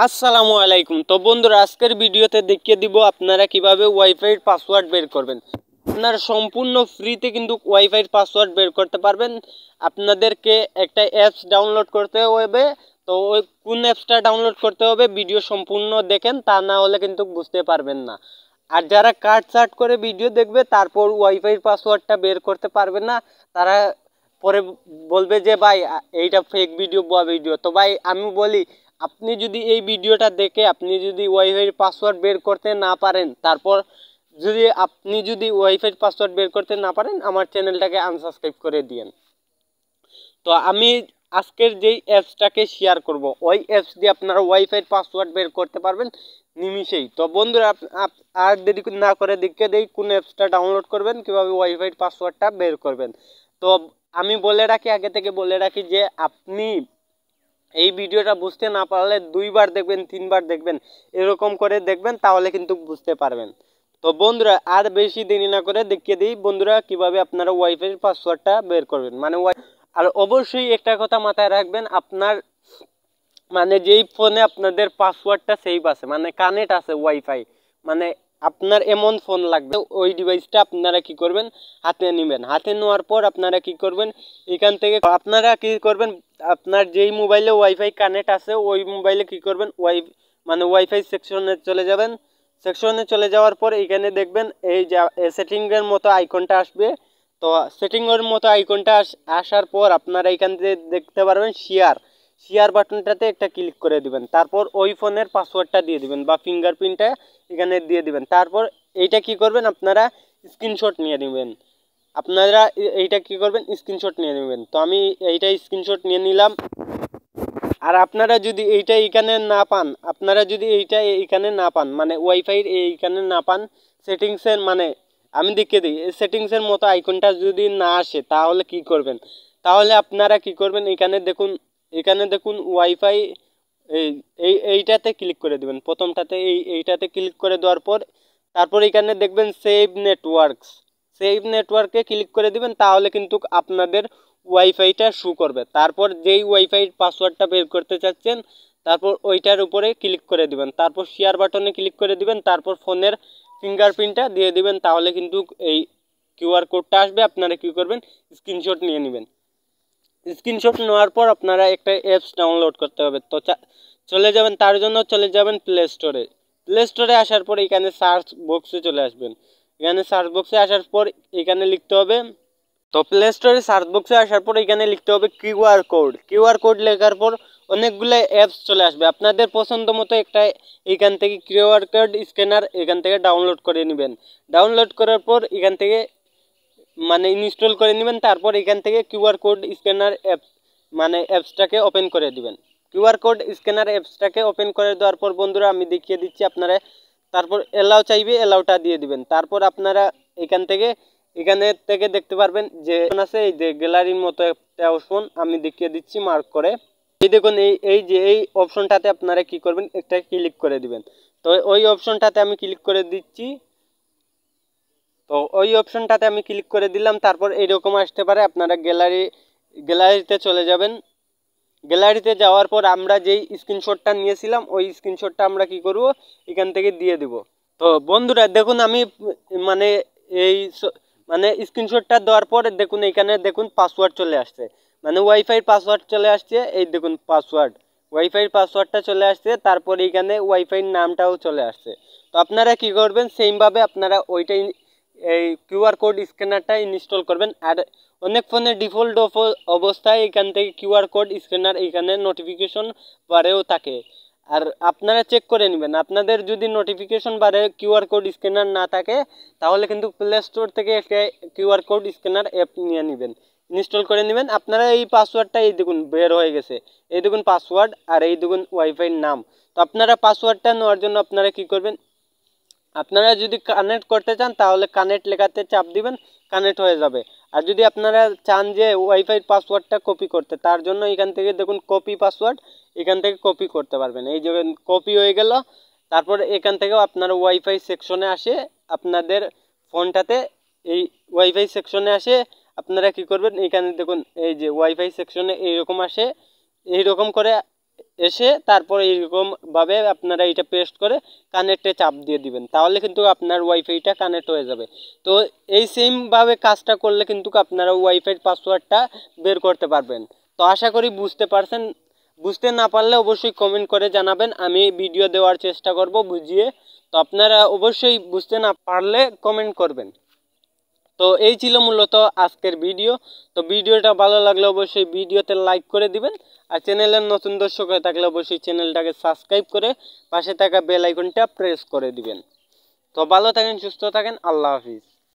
আসসালামু আলাইকুম। তো বন্ধুরা, আজকের ভিডিওতে দেখিয়ে দিব আপনারা কিভাবে ওয়াইফাইয়ের পাসওয়ার্ড বের করবেন। আপনারা সম্পূর্ণ ফ্রিতে কিন্তু ওয়াইফাইয়ের পাসওয়ার্ড বের করতে পারবেন। আপনাদেরকে একটা অ্যাপস ডাউনলোড করতে হবে। তো ওই কোন অ্যাপসটা ডাউনলোড করতে হবে ভিডিও সম্পূর্ণ দেখেন, তা না হলে কিন্তু বুঝতে পারবেন না। আর যারা কাট চাট করে ভিডিও দেখবে তারপর ওয়াইফাইয়ের পাসওয়ার্ডটা বের করতে পারবে না, তারা পরে বলবে যে ভাই এইটা ফেক ভিডিও বা ভিডিও। তো ভাই আমি বলি, আপনি যদি এই ভিডিওটা দেখে আপনি যদি ওয়াইফাইয়ের পাসওয়ার্ড বের করতে না পারেন, তারপর যদি ওয়াইফাইয়ের পাসওয়ার্ড বের করতে না পারেন, আমার চ্যানেলটাকে আনসাবস্ক্রাইব করে দিয়েন। তো আমি আজকের যেই অ্যাপসটাকে শেয়ার করব, ওই অ্যাপস দিয়ে আপনারা ওয়াইফাইয়ের পাসওয়ার্ড বের করতে পারবেন নিমিষেই। তো বন্ধুরা, আর দেরি না করে দেখে দেই কোন অ্যাপসটা ডাউনলোড করবেন, কীভাবে ওয়াইফাইয়ের পাসওয়ার্ডটা বের করবেন। তো আমি বলে রাখি, আগে থেকে বলে রাখি যে আপনি এই ভিডিওটা বুঝতে না পারলে 2বার দেখবেন, 3বার দেখবেন, এরকম করে দেখবেন, তাহলে কিন্তু বুঝতে পারবেন। তো বন্ধুরা, আর বেশি দেরি না করে দেখিয়ে দিই বন্ধুরা কিভাবে আপনারা ওয়াইফাইয়ের পাসওয়ার্ডটা বের করবেন। আর অবশ্যই একটা কথা মাথায় রাখবেন, আপনার যেই ফোনে আপনাদের পাসওয়ার্ডটা সেভ আছে, কানেক্ট আছে ওয়াইফাই, আপনার এমন ফোন লাগবে, ওই ডিভাইসটা আপনারা কি করবেন, হাতে নেবেন। হাতে নেওয়ার পর আপনারা কি করবেন, এখান থেকে আপনারা কি করবেন, আপনার যেই মোবাইলে ওয়াইফাই কানেক্ট আছে ওই মোবাইলে কি করবেন, ওয়াইফাই সেকশনে চলে যাবেন। সেকশনে চলে যাওয়ার পর এখানে দেখবেন এই যে সেটিংয়ের মতো আইকনটা আসবে। তো সেটিংয়ের মতো আইকনটা আসার পর আপনারা এখান থেকে দেখতে পারবেন শেয়ার বাটনটাতে একটা ক্লিক করে দিবেন। তারপর ওই ফোনের পাসওয়ার্ডটা দিয়ে দিবেন বা ফিঙ্গারপ্রিন্টটা এখানে দিয়ে দিবেন। তারপর এইটা কি করবেন, আপনারা স্ক্রিনশট নিয়ে নেবেন। এইটা কি করবেন, স্ক্রিনশট নিয়ে নেবেন। তো আমি এইটা স্ক্রিনশট নিয়ে নিলাম। আর আপনারা যদি এইটা এখানে না পান, ওয়াইফাইয়ের এইখানে না পান, সেটিংসের আমি দেখিয়ে দিই, সেটিংসের মতো আইকনটা যদি না আসে তাহলে কি করবেন, তাহলে আপনারা কি করবেন, এখানে দেখুন ওয়াইফাই, এইটাতে ক্লিক করে দিবেন। প্রথমটাতে এইটাতে ক্লিক করে দেওয়ার পর তারপর এখানে দেখবেন সেভ নেটওয়ার্কে ক্লিক করে দিবেন, তাহলে কিন্তু আপনাদের ওয়াইফাইটা শো করবে। তারপর যেই ওয়াইফাই পাসওয়ার্ডটা বের করতে চাচ্ছেন, তারপর ওইটার উপরে ক্লিক করে দিবেন। তারপর শেয়ার বাটনে ক্লিক করে দিবেন। তারপর ফোনের ফিঙ্গারপ্রিন্টটা দিয়ে দিবেন, তাহলে কিন্তু এই কিউআর কোডটা আসবে। আপনারা কি করবেন, স্ক্রিনশট নিয়ে নেবেন। স্ক্রিনশট নেওয়ার পর আপনারা একটা অ্যাপস ডাউনলোড করতে হবে। তো চলে যাবেন, তার জন্য চলে যাবেন প্লে স্টোরে আসার পর এখানে সার্চ বক্সে চলে আসবেন। এখানে সার্চ বক্সে আসার পর এখানে লিখতে হবে, তো প্লে স্টোরে সার্চ বক্সে আসার পর এখানে লিখতে হবে কিউআর কোড লেখার পর অনেকগুলো অ্যাপস চলে আসবে। আপনাদের পছন্দ মতো একটা এখান থেকে কিউআর কোড স্ক্যানার এখান থেকে ডাউনলোড করে নেবেন। ডাউনলোড করার পর এখান থেকে ইনস্টল করে নেবেন। তারপর এখান থেকে কিউআর কোড স্ক্যানার অ্যাপসটাকে ওপেন করে দিবেন। কিউআর কোড স্ক্যানার অ্যাপসটাকে ওপেন করে দেওয়ার পর বন্ধুরা আমি দেখিয়ে দিচ্ছি আপনারা, তারপর এলাও চাইবে, এলাওটা দিয়ে দিবেন। তারপর আপনারা এখানে থেকে দেখতে পারবেন যে আছে এই যে গ্যালারির মতো একটা অপশন, আমি দেখিয়ে দিচ্ছি মার্ক করে। এই দেখুন, এই অপশনটাতে আপনারা কি করবেন, একটা ক্লিক করে দিবেন। তো ওই অপশনটাতে আমি ক্লিক করে দিচ্ছি। তো ওই অপশনটাতে আমি ক্লিক করে দিলাম। তারপর এইরকম আসতে পারে, আপনারা গ্যালারিতে চলে যাবেন। গ্যালারিতে যাওয়ার পর আমরা যেই স্ক্রিনশটটা নিয়েছিলাম ওই স্ক্রিনশটটা আমরা কি করব, এখান থেকে দিয়ে দিব। তো বন্ধুরা দেখুন, আমি এই স্ক্রিনশটটা দেওয়ার পর দেখুন এখানে দেখুন পাসওয়ার্ড চলে আসছে, ওয়াইফাই পাসওয়ার্ড চলে আসছে। এই দেখুন ওয়াইফাই পাসওয়ার্ডটা চলে আসছে। তারপর এখানে ওয়াইফাই নামটাও চলে আসছে। তো আপনারা কি করবেন, সেমভাবে আপনারা এই কিউআর কোড স্ক্যানারটা ইনস্টল করবেন। আর অনেক ফোনে ডিফল্ট অবস্থায় এখান থেকে কিউআর কোড স্ক্যানার এখানে নোটিফিকেশন বারেও থাকে। আর আপনারা চেক করে নেবেন, আপনাদের যদি নোটিফিকেশন বারে কিউআর কোড স্ক্যানার না থাকে, তাহলে কিন্তু প্লে স্টোর থেকে একটা কিউআর কোড স্ক্যানার অ্যাপ নিয়ে নেবেন, ইনস্টল করে নেবেন। আপনারা এই পাসওয়ার্ডটা এই দেখুন বের হয়ে গেছে, এই দেখুন পাসওয়ার্ড আর এই দেখুন ওয়াইফাইয়ের নাম। তো আপনারা পাসওয়ার্ডটা নেওয়ার জন্য আপনারা কি করবেন, আপনারা যদি কানেক্ট করতে চান তাহলে কানেক্ট লেখাতে চাপ দিবেন, কানেক্ট হয়ে যাবে। আর যদি আপনারা চান যে ওয়াইফাই পাসওয়ার্ডটা কপি করতে, তার জন্য এখান থেকে দেখুন কপি পাসওয়ার্ড, এখান থেকে কপি করতে পারবেন। এই যে কপি হয়ে গেল। তারপর এখান থেকেও আপনারা ওয়াইফাই সেকশনে আসে, আপনাদের ফোনটাতে এই ওয়াইফাই সেকশনে আসে আপনারা কি করবেন, এখানে দেখুন এই যে ওয়াইফাই সেকশনে এইরকম আসে, এইরকম করে এসে তারপরে এইরকমভাবে আপনারা এটা পেস্ট করে কানেক্টে চাপ দিয়ে দিবেন, তাহলে কিন্তু আপনার ওয়াইফাইটা কানেক্ট হয়ে যাবে। তো এই সেমভাবে কাজটা করলে কিন্তু আপনারা ওয়াইফাইয়ের পাসওয়ার্ডটা বের করতে পারবেন। তো আশা করি বুঝতে পারছেন। বুঝতে না পারলে অবশ্যই কমেন্ট করে জানাবেন, আমি ভিডিও দেওয়ার চেষ্টা করব বুঝিয়ে। তো আপনারা অবশ্যই বুঝতে না পারলে কমেন্ট করবেন। তো এই ছিল মূলত আজকের ভিডিও। তো ভিডিওটা ভালো লাগলে অবশ্যই ভিডিওতে লাইক করে দিবেন, আর চ্যানেলের নতুন দর্শক হয়ে থাকলে অবশ্যই চ্যানেলটাকে সাবস্ক্রাইব করে পাশে থাকা বেল আইকনটা প্রেস করে দিবেন। তো ভালো থাকেন, সুস্থ থাকেন, আল্লাহ হাফিজ।